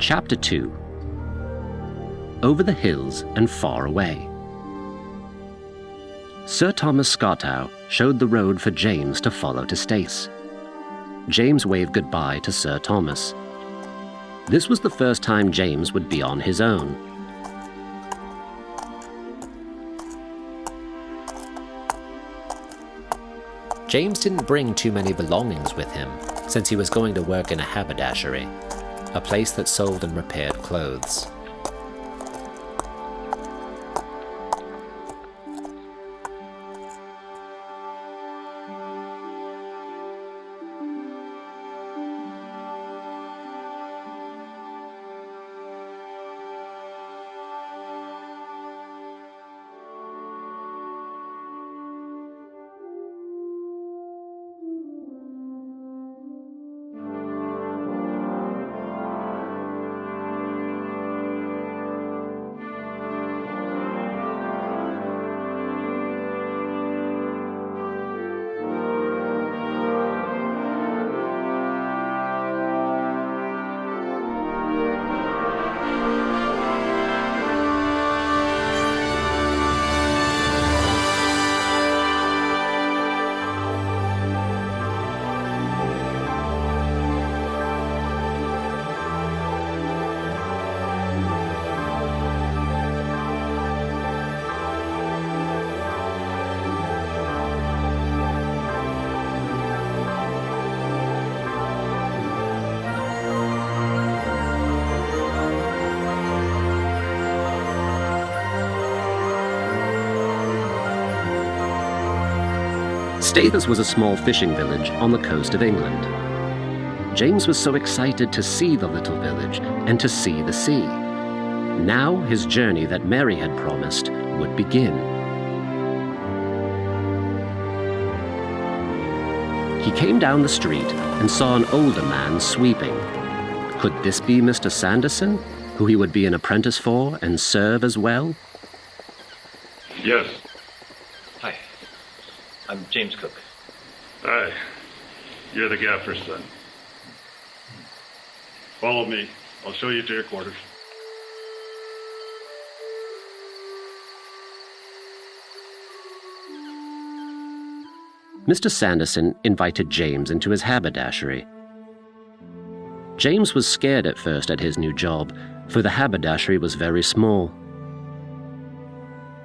Chapter 2. Over the Hills and Far Away. Sir Thomas Scotow showed the road for James to follow to Staithes. James waved goodbye to Sir Thomas. This was the first time James would be on his own. James didn't bring too many belongings with him, since he was going to work in a haberdashery, a place that sold and repaired clothes. Staithes was a small fishing village on the coast of England. James was so excited to see the little village and to see the sea. Now his journey that Mary had promised would begin. He came down the street and saw an older man sweeping. Could this be Mr. Sanderson, who he would be an apprentice for and serve as well? Yes. Hi. I'm James Cook. Hi. You're the gaffer's son. Follow me. I'll show you to your quarters. Mr. Sanderson invited James into his haberdashery. James was scared at first at his new job, for the haberdashery was very small.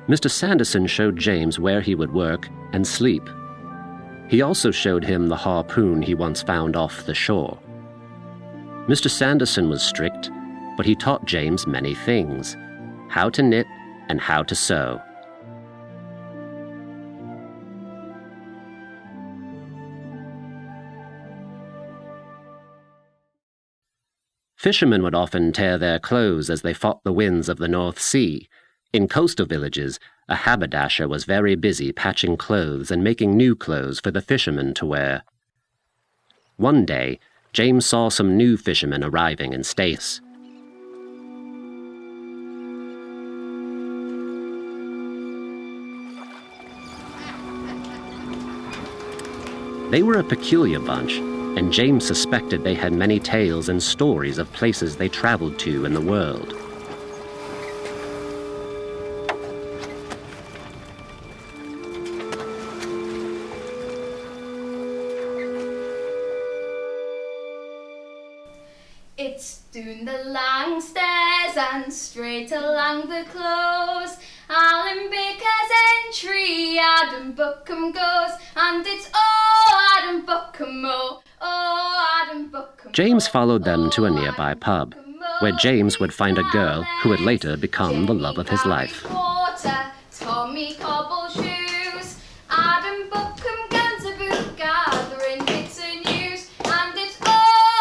Mr. Sanderson showed James where he would work and sleep. He also showed him the harpoon he once found off the shore. Mr. Sanderson was strict, but he taught James many things: how to knit and how to sew. Fishermen would often tear their clothes as they fought the winds of the North Sea. In coastal villages, a haberdasher was very busy patching clothes and making new clothes for the fishermen to wear. One day, James saw some new fishermen arriving in Staithes. They were a peculiar bunch, and James suspected they had many tales and stories of places they traveled to in the world. It's down the long stairs and straight along the close. Alan Baker's entry, Adam Buckham goes, and it's Adam Buckham, oh Adam Buckham. James followed them to a nearby pub, where James would find a girl who would later become the love of his life. Tommy cobble shoes, Adam Buckham guns a boot gathering bits of news, and it's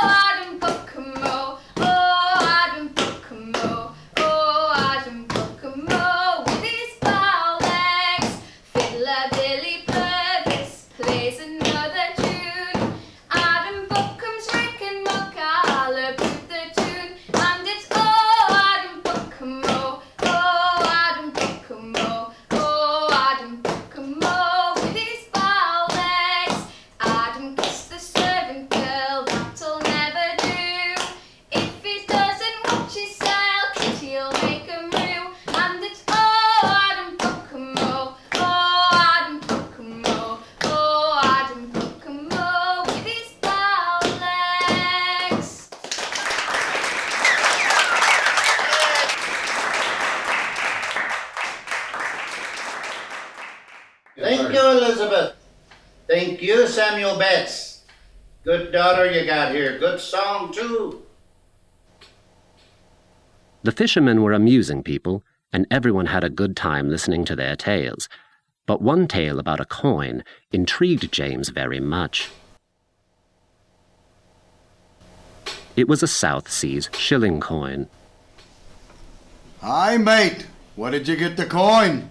Adam Buckham, oh Adam Buckham, oh Adam Buckham, with his bow legs. Fiddler Billy Purvis plays another tune. Adam Buckham's Rick and McCalla put the tune, and it's Adam Buckham, oh Adam Buckham, oh Adam Buckham, with his bow legs. Adam kissed the servant girl, that'll never do. If he doesn't watch his style, Kitty'll make a moo, and it's Adam Buckham, oh Adam Buckham, oh Adam Buckham, with his bow legs. Thank you, Elizabeth. Thank you, Samuel Betts. Good daughter you got here. Good song, too. The fishermen were amusing people, and everyone had a good time listening to their tales. But one tale about a coin intrigued James very much. It was a South Seas shilling coin. Hi, mate. Where did you get the coin?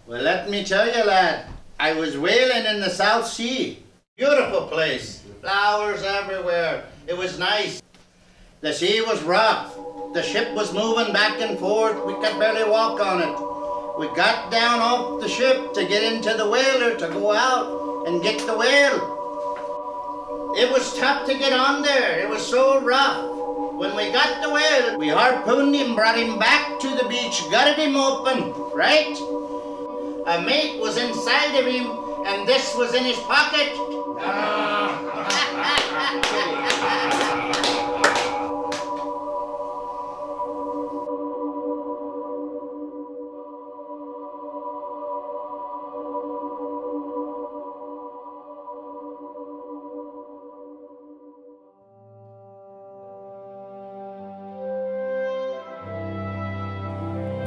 Well, let me tell you, lad, I was whaling in the South Sea. Beautiful place. Flowers everywhere. It was nice. The sea was rough. The ship was moving back and forth. We could barely walk on it. We got down off the ship to get into the whaler to go out and get the whale. It was tough to get on there. It was so rough. When we got the whale, we harpooned him, brought him back to the beach, gutted him open, right? A mate was inside of him, and this was in his pocket.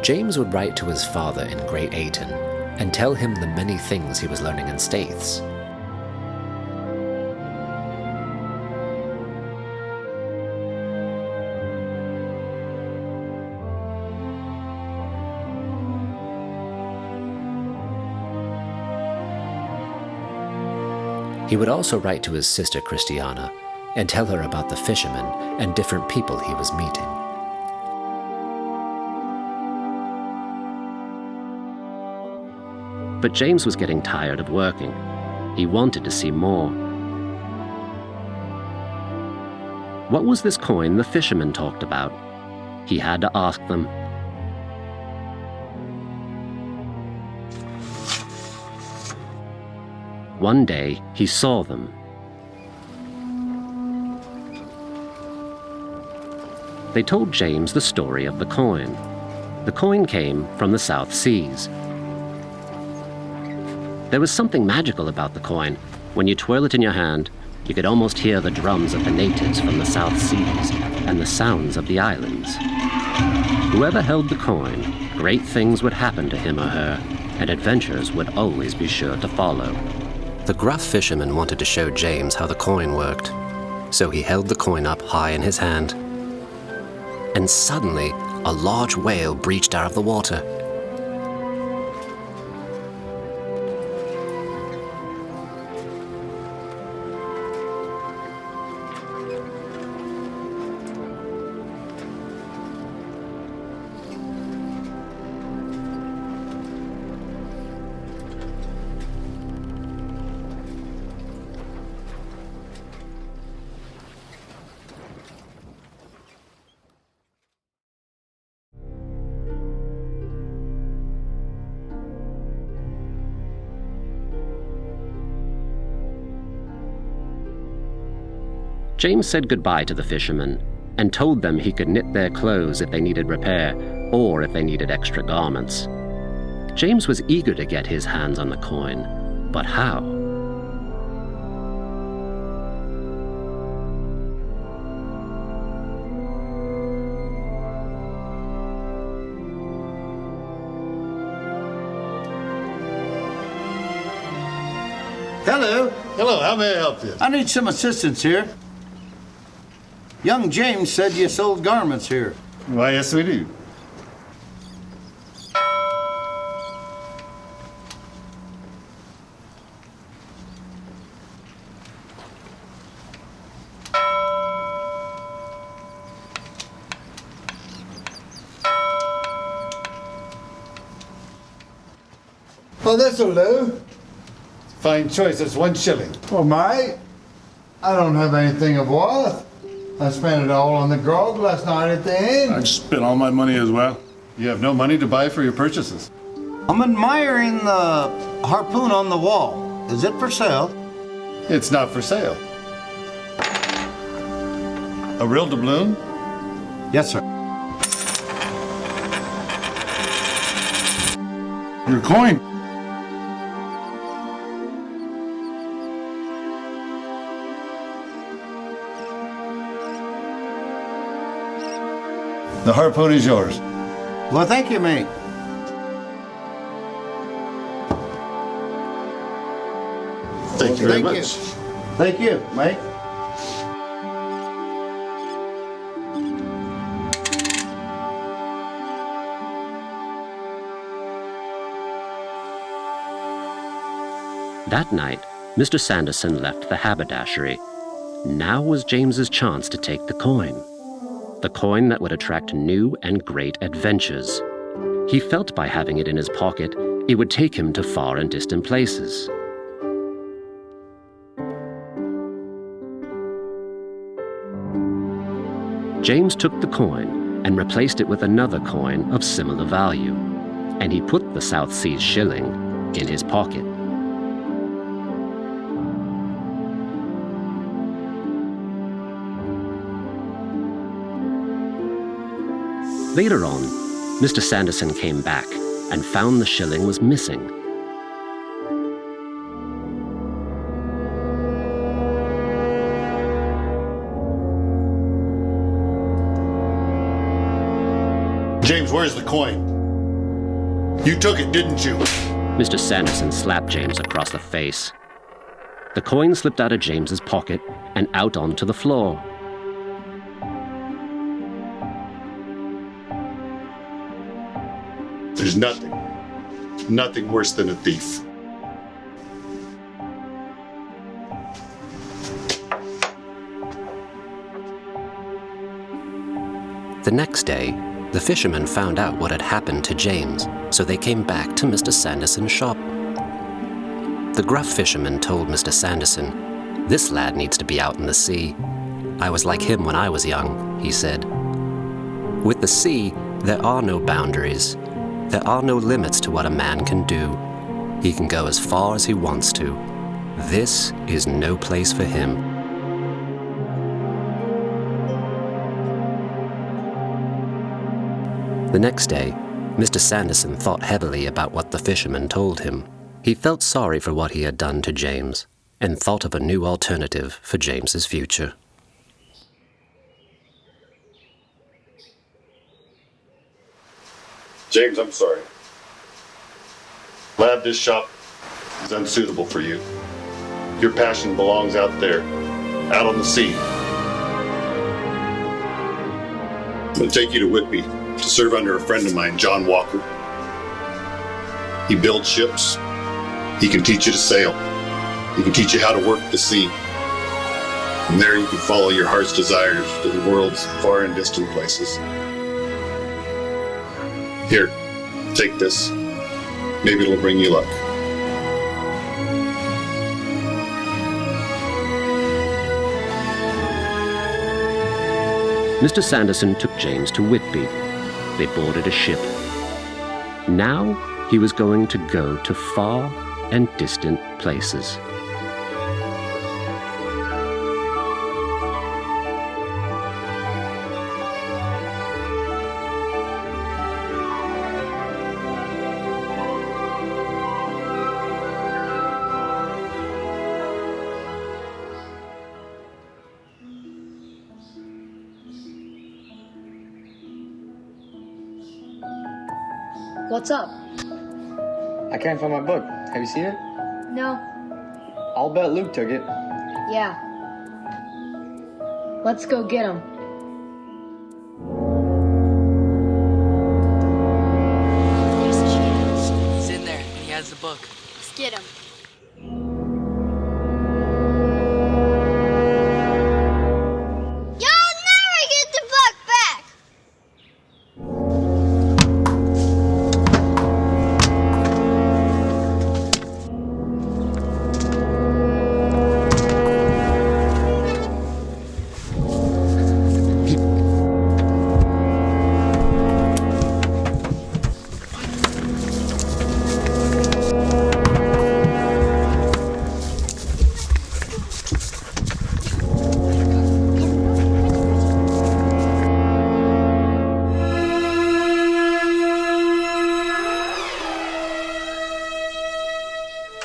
James would write to his father in Great Ayton and tell him the many things he was learning in Staithes. He would also write to his sister Christiana and tell her about the fishermen and different people he was meeting. But James was getting tired of working. He wanted to see more. What was this coin the fishermen talked about? He had to ask them. One day, he saw them. They told James the story of the coin. The coin came from the South Seas. There was something magical about the coin. When you twirl it in your hand, you could almost hear the drums of the natives from the South Seas and the sounds of the islands. Whoever held the coin, great things would happen to him or her, and adventures would always be sure to follow. The gruff fisherman wanted to show James how the coin worked, so he held the coin up high in his hand. And suddenly, a large whale breached out of the water. James said goodbye to the fishermen and told them he could knit their clothes if they needed repair or if they needed extra garments. James was eager to get his hands on the coin, but how? Hello. Hello, how may I help you? I need some assistance here. Young James said you sold garments here. Why, yes, we do. Oh, this'll do. Fine choice, it's 1 shilling. Well, mate, I don't have anything of worth. I spent it all on the grog last night at the inn. I've spent all my money as well. You have no money to buy for your purchases. I'm admiring the harpoon on the wall. Is it for sale? It's not for sale. A real doubloon? Yes, sir. Your coin. The harpoon is yours. Well, thank you, mate. Thank you very Thank much. you. Thank you, mate. That night, Mr. Sanderson left the haberdashery. Now was James's chance to take the coin. The coin that would attract new and great adventures. He felt by having it in his pocket, it would take him to far and distant places. James took the coin and replaced it with another coin of similar value, and he put the South Seas shilling in his pocket. Later on, Mr. Sanderson came back and found the shilling was missing. James, where's the coin? You took it, didn't you? Mr. Sanderson slapped James across the face. The coin slipped out of James's pocket and out onto the floor. There's nothing worse than a thief. The next day, the fishermen found out what had happened to James, so they came back to Mr. Sanderson's shop. The gruff fisherman told Mr. Sanderson, "This lad needs to be out in the sea. I was like him when I was young," he said. With the sea, there are no boundaries. There are no limits to what a man can do. He can go as far as he wants to. This is no place for him. The next day, Mr. Sanderson thought heavily about what the fisherman told him. He felt sorry for what he had done to James, and thought of a new alternative for James's future. James, I'm sorry. Lad, this shop is unsuitable for you. Your passion belongs out there, out on the sea. I'm going to take you to Whitby to serve under a friend of mine, John Walker. He builds ships. He can teach you to sail. He can teach you how to work the sea. And there you can follow your heart's desires to the world's far and distant places. Here, take this. Maybe it'll bring you luck. Mr. Sanderson took James to Whitby. They boarded a ship. Now he was going to go to far and distant places. What's up? I can't find my book. Have you seen it? No. I'll bet Luke took it. Yeah. Let's go get him. There's James. He's in there, and he has the book. Let's get him. You'll never get the book back!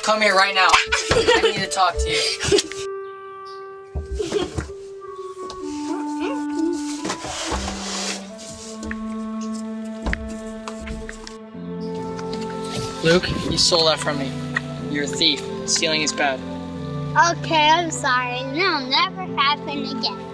Come here right now. I need to talk to you. Luke, you stole that from me. You're a thief. Stealing is bad. Okay, I'm sorry. That'll never happen again.